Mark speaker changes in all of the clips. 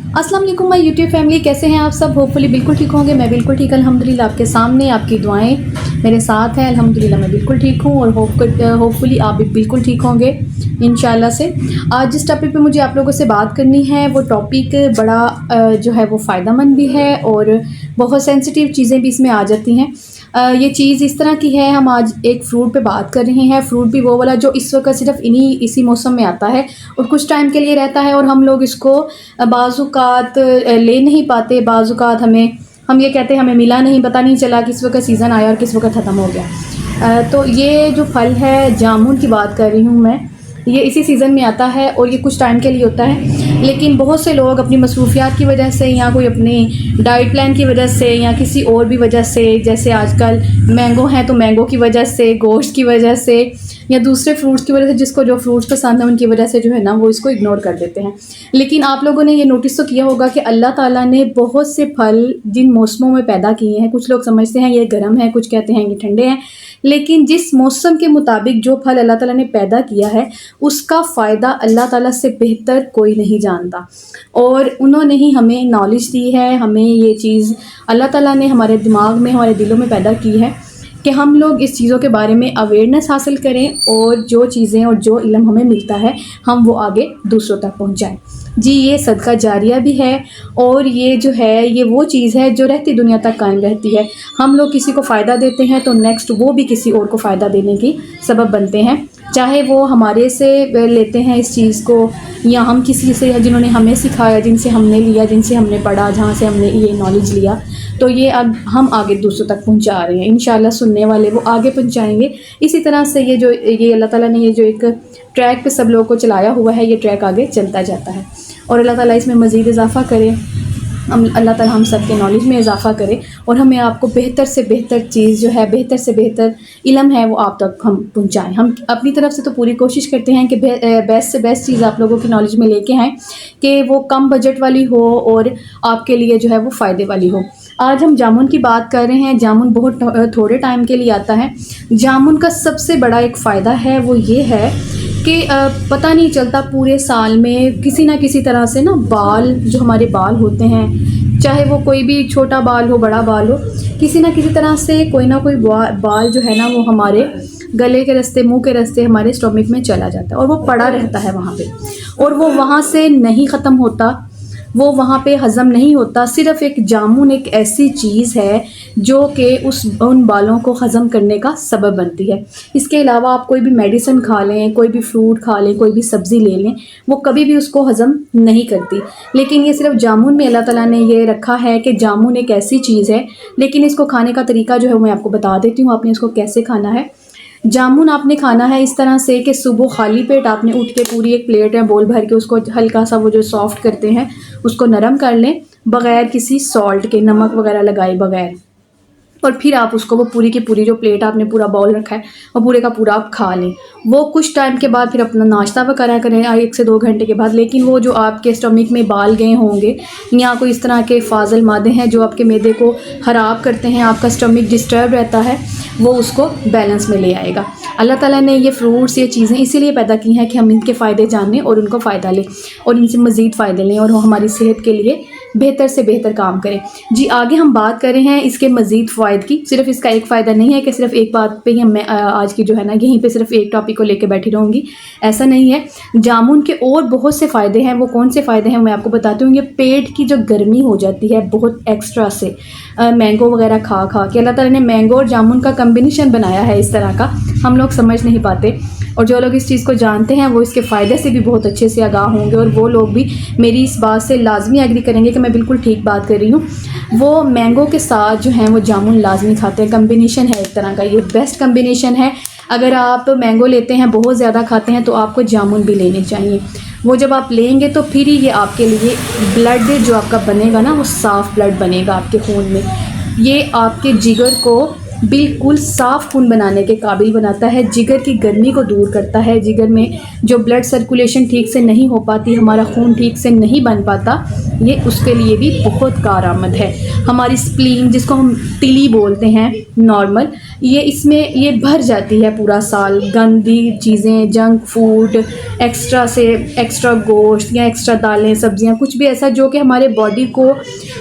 Speaker 1: अस्सलाम वालेकुम my YouTube family, कैसे हैं आप सब। होपफुली बिल्कुल ठीक होंगे। मैं बिल्कुल ठीक अल्हम्दुलिल्लाह। आपके सामने आपकी दुआएं मेरे साथ हैं। अल्हम्दुलिल्लाह मैं बिल्कुल ठीक हूँ और होपफुली आप भी बिल्कुल ठीक होंगे इंशाल्लाह से। आज जिस टॉपिक पे मुझे आप लोगों से बात करनी है वो टॉपिक बड़ा जो है वो फ़ायदेमंद भी है और बहुत सेंसिटिव चीज़ें भी इसमें आ जाती हैं। ये चीज़ इस तरह की है, हम आज एक फ़्रूट पे बात कर रहे हैं। फ़्रूट भी वो वाला जो इस वक्त सिर्फ इसी मौसम में आता है और कुछ टाइम के लिए रहता है और हम लोग इसको बाज़ुकात ले नहीं पाते। बाज़ुकात हम ये कहते हैं हमें मिला नहीं, पता नहीं चला किस वक्त सीज़न आया और किस वक्त ख़त्म हो गया। तो ये जो फल है जामुन की बात कर रही हूँ मैं, ये इसी सीज़न में आता है और ये कुछ टाइम के लिए होता है। लेकिन बहुत से लोग अपनी मसरूफियात की वजह से या कोई अपनी डाइट प्लान की वजह से या किसी और भी वजह से, जैसे आजकल मैंगो हैं तो मैंगो की वजह से, गोश्त की वजह से या दूसरे फ्रूट्स की वजह से, जिसको जो फ्रूट्स पसंद है उनकी वजह से जो है ना वो इसको इग्नोर कर देते हैं। लेकिन आप लोगों ने ये नोटिस तो किया होगा कि अल्लाह ताला ने बहुत से फल जिन मौसमों में पैदा किए हैं, कुछ लोग समझते हैं ये गर्म है, कुछ कहते हैं ये ठंडे हैं, लेकिन जिस मौसम के मुताबिक जो फल अल्लाह ताला ने पैदा किया है उसका फ़ायदा अल्लाह ताला से बेहतर कोई नहीं जानता। और उन्होंने ही हमें नॉलेज दी है, हमें ये चीज़ अल्लाह ताला ने हमारे दिमाग में, हमारे दिलों में पैदा की है कि हम लोग इस चीज़ों के बारे में अवेयरनेस हासिल करें और जो चीज़ें और जो इल्म हमें मिलता है हम वो आगे दूसरों तक पहुंचाएं। जी, ये सदका जारिया भी है और ये जो है ये वो चीज़ है जो रहती दुनिया तक कायम रहती है। हम लोग किसी को फ़ायदा देते हैं तो नेक्स्ट वो भी किसी और को फ़ायदा देने की सबब बनते हैं, चाहे वो हमारे से लेते हैं इस चीज़ को या हम किसी से जिन्होंने हमें सिखाया, जिनसे हमने लिया, जिनसे हमने पढ़ा, जहाँ से हमने ये नॉलेज लिया, तो ये अब हम आगे दूसरों तक पहुंचा रहे हैं। इंशाल्लाह सुनने वाले वो आगे पहुंचाएंगे। इसी तरह से ये अल्लाह ताला ने ये जो एक ट्रैक पे सब लोगों को चलाया हुआ है, ये ट्रैक आगे चलता जाता है और अल्लाह ताला इसमें मज़ीद इजाफ़ा करे। अल्लाह ताला हम सब के नॉलेज में इजाफ़ा करे और हमें आपको बेहतर से बेहतर चीज़ जो है, बेहतर से बेहतर इल्म है वो आप तक हम पहुँचाएँ। हम अपनी तरफ से तो पूरी कोशिश करते हैं कि बेस्ट से बेस्ट चीज़ आप लोगों की नॉलेज में लेके आएँ कि वो कम बजट वाली हो और आपके लिए जो है वो फ़ायदे वाली हो। आज हम जामुन की बात कर रहे हैं। जामुन बहुत थोड़े टाइम के लिए आता है। जामुन का सबसे बड़ा एक फ़ायदा है वो ये है कि पता नहीं चलता पूरे साल में किसी ना किसी तरह से ना बाल, जो हमारे बाल होते हैं, चाहे वो कोई भी छोटा बाल हो बड़ा बाल हो, किसी ना किसी तरह से कोई ना कोई बाल जो है ना वो हमारे गले के रास्ते, मुंह के रास्ते हमारे स्टोमक में चला जाता है और वो पड़ा रहता है वहाँ पे और वो वहाँ से नहीं ख़त्म होता, वो वहाँ पे हज़म नहीं होता। सिर्फ़ एक जामुन एक ऐसी चीज़ है जो कि उन बालों को हज़म करने का सबब बनती है। इसके अलावा आप कोई भी मेडिसिन खा लें, कोई भी फ्रूट खा लें, कोई भी सब्ज़ी ले लें, वो कभी भी उसको हज़म नहीं करती। लेकिन ये सिर्फ जामुन में अल्लाह ताला ने ये रखा है कि जामुन एक ऐसी चीज़ है, लेकिन इसको खाने का तरीका जो है मैं आपको बता देती हूँ। आपने इसको कैसे खाना है। जामुन आपने खाना है इस तरह से कि सुबह खाली पेट आपने उठ के पूरी एक प्लेट या बोल भर के उसको हल्का सा वो जो सॉफ्ट करते हैं उसको नरम कर लें, बग़ैर किसी सॉल्ट के, नमक वगैरह लगाए बग़ैर, और फिर आप उसको वो पूरी की पूरी जो प्लेट आपने पूरा बाउल रखा है वो पूरे का पूरा आप खा लें। वो कुछ टाइम के बाद फिर अपना नाश्ता वगैरह करें 1 से 2 घंटे के बाद। लेकिन वो जो आपके स्टमक में बाल गए होंगे या कोई इस तरह के फाजल मादे हैं जो आपके मैदे को ख़राब करते हैं, आपका स्टमक डिस्टर्ब रहता है, वो उसको बैलेंस में ले आएगा। अल्लाह ताला ने ये फ्रूट्स, ये चीज़ें इसीलिए पैदा की हैं कि हम इनके फ़ायदे जानें और उनको फ़ायदा लें और इनसे मज़ीद फ़ायदे लें और वो हमारी सेहत के लिए बेहतर से बेहतर काम करें। जी, आगे हम बात कर रहे हैं इसके मज़ीद फ़ायदे की। सिर्फ इसका एक फ़ायदा नहीं है कि सिर्फ एक बात पे ही मैं आज की जो है ना यहीं पे सिर्फ एक टॉपिक को लेके बैठी रहूँगी, ऐसा नहीं है। जामुन के और बहुत से फ़ायदे हैं। वो कौन से फ़ायदे हैं मैं आपको बताती हूँ। ये पेट की जो गर्मी हो जाती है बहुत एक्स्ट्रा से मैंगो वगैरह खा खा के, अल्लाह ताला ने मैंगो और जामुन का कम्बिनेशन बनाया है इस तरह का, हम लोग समझ नहीं पाते। और जो लोग इस चीज़ को जानते हैं वो इसके फ़ायदे से भी बहुत अच्छे से आगाह होंगे और वो लोग भी मेरी इस बात से लाजमी एग्री करेंगे कि मैं बिल्कुल ठीक बात कर रही हूँ। वो मैंगो के साथ जो हैं वो जामुन लाजमी खाते हैं। कम्बिनेशन है एक तरह का, ये बेस्ट कम्बिनेशन है। अगर आप मैंगो लेते हैं, बहुत ज़्यादा खाते हैं, तो आपको जामुन भी लेने चाहिए। वो जब आप लेंगे तो फिर ही ये आपके लिए ब्लड जो आपका बनेगा ना वो साफ़ ब्लड बनेगा आपके खून में। ये आपके जिगर को बिल्कुल साफ़ खून बनाने के काबिल बनाता है, जिगर की गर्मी को दूर करता है। जिगर में जो ब्लड सर्कुलेशन ठीक से नहीं हो पाती, हमारा खून ठीक से नहीं बन पाता, ये उसके लिए भी बहुत कारआमद है। हमारी स्प्लीन जिसको हम तिली बोलते हैं नॉर्मल, ये इसमें ये भर जाती है पूरा साल, गंदी चीज़ें, जंक फूड, एक्स्ट्रा गोश्त या एक्स्ट्रा दालें सब्जियां, कुछ भी ऐसा जो कि हमारे बॉडी को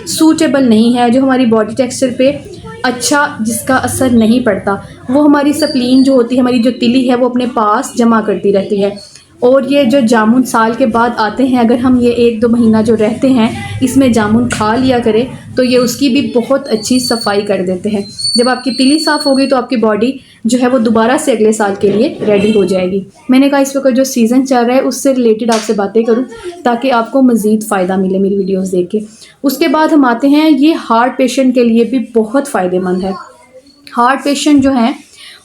Speaker 1: सूटेबल नहीं है, जो हमारी बॉडी टेक्सचर पे अच्छा जिसका असर नहीं पड़ता, वो हमारी स्प्लीन जो होती है, हमारी जो तिली है, वो अपने पास जमा करती रहती है। और ये जो जामुन साल के बाद आते हैं, अगर हम ये 1-2 महीना जो रहते हैं इसमें जामुन खा लिया करें तो ये उसकी भी बहुत अच्छी सफाई कर देते हैं। जब आपकी तिली साफ़ होगी तो आपकी बॉडी जो है वो दोबारा से अगले साल के लिए रेडी हो जाएगी। मैंने कहा इस वक्त जो सीज़न चल रहा है उससे रिलेटेड आपसे बातें करूं ताकि आपको मज़ीद फ़ायदा मिले मेरी वीडियोस देख के। उसके बाद हम आते हैं, ये हार्ट पेशेंट के लिए भी बहुत फ़ायदेमंद है। हार्ट पेशेंट जो हैं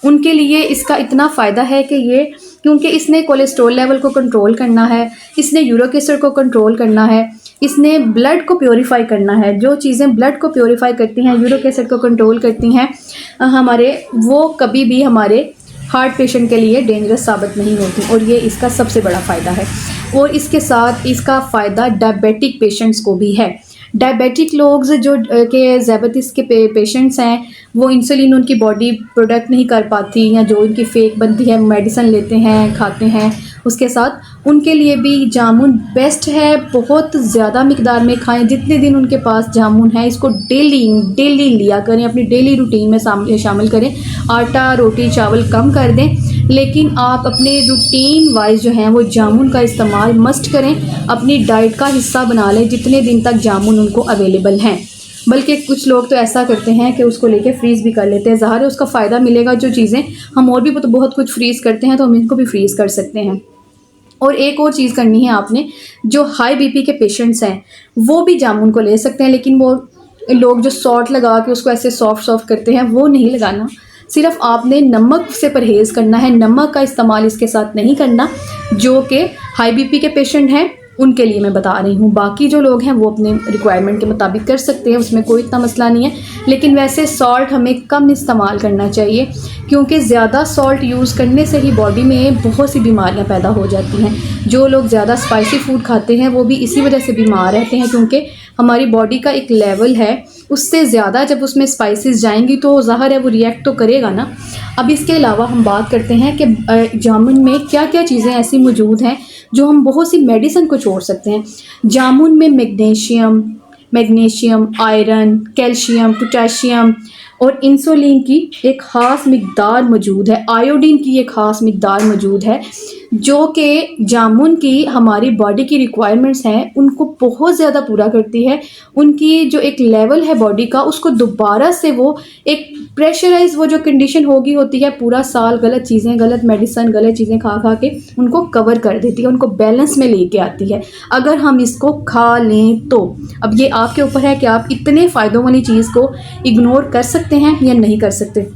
Speaker 1: उनके लिए इसका इतना फ़ायदा है कि ये, क्योंकि इसने कोलेस्ट्रॉल लेवल को कंट्रोल करना है, इसने यूरिक एसिड को कंट्रोल करना है, इसने ब्लड को प्योरीफाई करना है। जो चीज़ें ब्लड को प्योरीफाई करती हैं, यूरिक एसिड को कंट्रोल करती हैं हमारे, वो कभी भी हमारे हार्ट पेशेंट के लिए डेंजरस साबित नहीं होती, और ये इसका सबसे बड़ा फ़ायदा है। और इसके साथ इसका फ़ायदा डायबिटिक पेशेंट्स को भी है। डायबिटिक लोग जो के ज़ायबिटिस के पेशेंट्स हैं, वो इंसुलिन उनकी बॉडी प्रोडक्ट नहीं कर पाती, या जो उनकी फेक बनती है, मेडिसिन लेते हैं, खाते हैं, उसके साथ उनके लिए भी जामुन बेस्ट है। बहुत ज़्यादा मिकदार में खाएं, जितने दिन उनके पास जामुन है इसको डेली लिया करें, अपनी डेली रूटीन में शामिल करें। आटा, रोटी, चावल कम कर दें, लेकिन आप अपने रूटीन वाइज जो है वो जामुन का इस्तेमाल मस्ट करें, अपनी डाइट का हिस्सा बना लें जितने दिन तक जामुन उनको अवेलेबल हैं। बल्कि कुछ लोग तो ऐसा करते हैं कि उसको लेके फ्रीज़ भी कर लेते हैं। ज़ाहिर है उसका फ़ायदा मिलेगा। जो चीज़ें हम और भी बहुत कुछ फ्रीज़ करते हैं तो हम इनको भी फ्रीज़ कर सकते हैं। और एक और चीज़ करनी है आपने, जो हाई बीपी के पेशेंट्स हैं वो भी जामुन को ले सकते हैं, लेकिन वो लोग जो सॉल्ट लगा के उसको ऐसे सॉफ्ट करते हैं वो नहीं लगाना। सिर्फ आपने नमक से परहेज़ करना है, नमक का इस्तेमाल इसके साथ नहीं करना। जो कि हाई बीपी के पेशेंट हैं उनके लिए मैं बता रही हूँ, बाकी जो लोग हैं वो अपने रिक्वायरमेंट के मुताबिक कर सकते हैं, उसमें कोई इतना मसला नहीं है। लेकिन वैसे सॉल्ट हमें कम इस्तेमाल करना चाहिए, क्योंकि ज़्यादा सॉल्ट यूज़ करने से ही बॉडी में बहुत सी बीमारियाँ पैदा हो जाती हैं। जो लोग ज़्यादा स्पाइसी फूड खाते हैं वो भी इसी वजह से बीमार रहते हैं, क्योंकि हमारी बॉडी का एक लेवल है, उससे ज़्यादा जब उसमें स्पाइसेस जाएंगी तो ज़ाहिर है वो रिएक्ट तो करेगा ना। अब इसके अलावा हम बात करते हैं कि जामुन में क्या क्या चीज़ें ऐसी मौजूद हैं जो हम बहुत सी मेडिसिन को छोड़ सकते हैं। जामुन में मैग्नीशियम, आयरन, कैल्शियम, पोटेशियम और इंसुलिन की एक ख़ास मिक़दार मौजूद है, आयोडीन की एक ख़ास मिक़दार मौजूद है, जो कि जामुन की हमारी बॉडी की रिक्वायरमेंट्स हैं उनको बहुत ज़्यादा पूरा करती है। उनकी जो एक लेवल है बॉडी का, उसको दोबारा से वो एक प्रेशराइज वो जो कंडीशन होती है पूरा साल गलत चीज़ें, गलत मेडिसिन, गलत चीज़ें खा के उनको कवर कर देती है, उनको बैलेंस में लेके आती है अगर हम इसको खा लें तो। अब ये आपके ऊपर है कि आप इतने फ़ायदों वाली चीज़ को इग्नोर कर सकते हैं या नहीं कर सकते।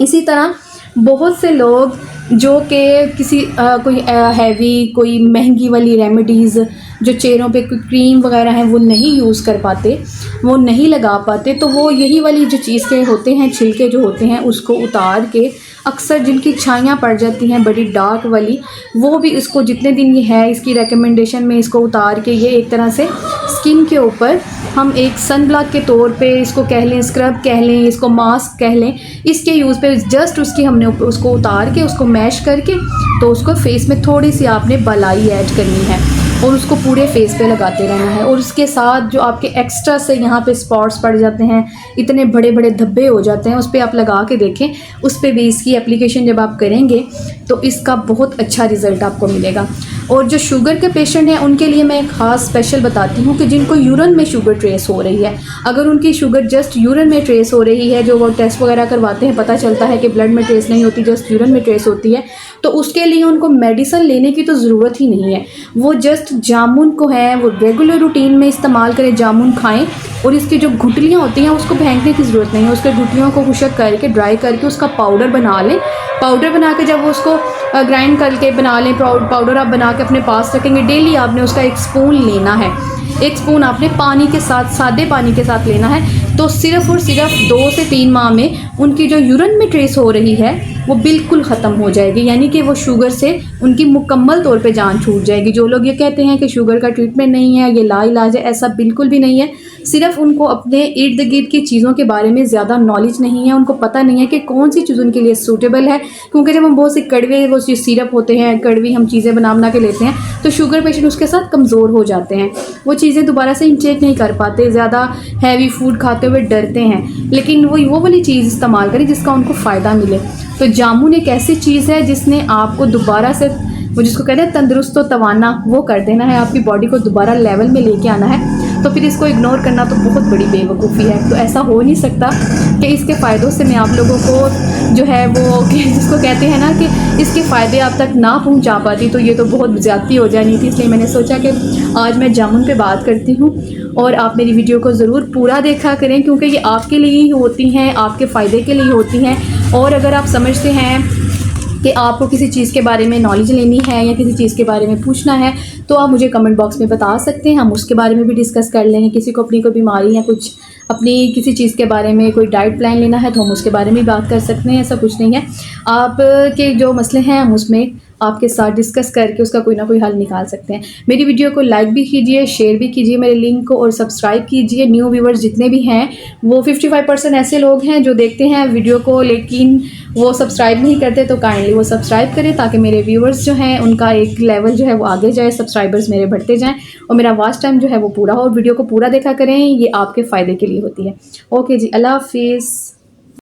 Speaker 1: इसी तरह बहुत से लोग जो कि किसी कोई हैवी, कोई महंगी वाली रेमेडीज़ जो चेहरों पे कोई क्रीम वगैरह हैं वो नहीं यूज़ कर पाते, वो नहीं लगा पाते, तो वो यही वाली जो चीज़ के होते हैं, छिलके जो होते हैं उसको उतार के, अक्सर जिनकी छाइयाँ पड़ जाती हैं बड़ी डार्क वाली, वो भी इसको जितने दिन ये है इसकी रिकमेंडेशन में इसको उतार के, ये एक तरह से स्किन के ऊपर हम एक सन ब्लॉक के तौर पे इसको कह लें, स्क्रब कह लें, इसको मास्क कह लें, इसके यूज़ पे जस्ट उसकी हमने उसको उतार के उसको मैश करके तो उसको फेस में थोड़ी सी आपने बलाई ऐड करनी है और उसको पूरे फेस पे लगाते रहना है। और उसके साथ जो आपके एक्स्ट्रा से यहाँ पे स्पॉट्स पड़ जाते हैं, इतने बड़े बड़े धब्बे हो जाते हैं, उस पर आप लगा के देखें, उस पर भी इसकी एप्लीकेशन जब आप करेंगे तो इसका बहुत अच्छा रिज़ल्ट आपको मिलेगा। और जो शुगर के पेशेंट हैं उनके लिए मैं एक ख़ास स्पेशल बताती हूँ कि जिनको यूरिन में शुगर ट्रेस हो रही है, अगर उनकी शुगर जस्ट यूरिन में ट्रेस हो रही है, जो वो टेस्ट वगैरह करवाते हैं पता चलता है कि ब्लड में ट्रेस नहीं होती, जस्ट यूरिन में ट्रेस होती है, तो उसके लिए उनको मेडिसिन लेने की तो ज़रूरत ही नहीं है। वो जस्ट जामुन को है वो रेगुलर रूटीन में इस्तेमाल करें, जामुन खाएं और इसकी जो गुठलियाँ होती हैं उसको फेंकने की ज़रूरत नहीं है। उसके गुठलियों को खुशक करके ड्राई करके उसका पाउडर बना लें। पाउडर बना के जब वो उसको ग्राइंड करके बना लें, पाउडर आप बना के अपने पास रखेंगे। डेली आपने उसका 1 स्पून लेना है, 1 स्पून आपने पानी के साथ, सादे पानी के साथ लेना है। तो सिर्फ़ और सिर्फ 2 से 3 माह में उनकी जो यूरिन में ट्रेस हो रही है वो बिल्कुल ख़त्म हो जाएगी, यानी कि वो शुगर से उनकी मुकम्मल तौर पे जान छूट जाएगी। जो लोग ये कहते हैं कि शुगर का ट्रीटमेंट नहीं है, ये लाइलाज है, ऐसा बिल्कुल भी नहीं है। सिर्फ उनको अपने इर्द गिर्द की चीज़ों के बारे में ज़्यादा नॉलेज नहीं है, उनको पता नहीं है कि कौन सी चीज़ उनके लिए सूटेबल है। क्योंकि जब हम बहुत से कड़वे वो सिरप होते हैं, कड़वी हम चीज़ें बना के लेते हैं, तो शुगर पेशेंट उसके साथ कमज़ोर हो जाते हैं, वो चीज़ें दोबारा से इनटेक नहीं कर पाते, ज़्यादा हैवी फूड खाते हुए डरते हैं। लेकिन वो वाली चीज़ इस्तेमाल करें जिसका उनको फ़ायदा मिले। तो जामुन एक ऐसी चीज़ है जिसने आपको दोबारा से, वो जिसको कहते हैं तंदुरुस्त व तवाना, वो कर देना है, आपकी बॉडी को दोबारा लेवल में लेके आना है। तो फिर इसको इग्नोर करना तो बहुत बड़ी बेवकूफ़ी है। तो ऐसा हो नहीं सकता कि इसके फ़ायदों से मैं आप लोगों को जो है वो जिसको कहते हैं ना कि इसके फ़ायदे आप तक ना पहुंचा पाती, तो ये तो बहुत ज़्यादती हो जानी थी। इसलिए मैंने सोचा कि आज मैं जामुन पे बात करती हूँ और आप मेरी वीडियो को ज़रूर पूरा देखा करें, क्योंकि ये आपके लिए ही होती हैं, आपके फ़ायदे के लिए होती हैं। और अगर आप समझते हैं कि आपको किसी चीज़ के बारे में नॉलेज लेनी है या किसी चीज़ के बारे में पूछना है, तो आप मुझे कमेंट बॉक्स में बता सकते हैं, हम उसके बारे में भी डिस्कस कर लेंगे। किसी को अपनी कोई बीमारी या कुछ अपनी किसी चीज़ के बारे में कोई डाइट प्लान लेना है तो हम उसके बारे में बात कर सकते हैं। ऐसा कुछ नहीं है, आप के जो मसले हैं हम उसमें आपके साथ डिस्कस करके उसका कोई ना कोई हल निकाल सकते हैं। मेरी वीडियो को लाइक भी कीजिए, शेयर भी कीजिए मेरे लिंक को, और सब्सक्राइब कीजिए। न्यू व्यूवर्स जितने भी हैं वो 55% ऐसे लोग हैं जो देखते हैं वीडियो को लेकिन वो सब्सक्राइब नहीं करते, तो काइंडली वो सब्सक्राइब करें ताकि मेरे व्यूवर्स जो हैं उनका एक लेवल जो है वो आगे जाए, सब्सक्राइबर्स मेरे बढ़ते जाएँ और मेरा वॉच टाइम जो है वो पूरा हो। वीडियो को पूरा देखा करें, ये आपके फ़ायदे के लिए होती है। ओके जी, अल्लाह हाफिज़।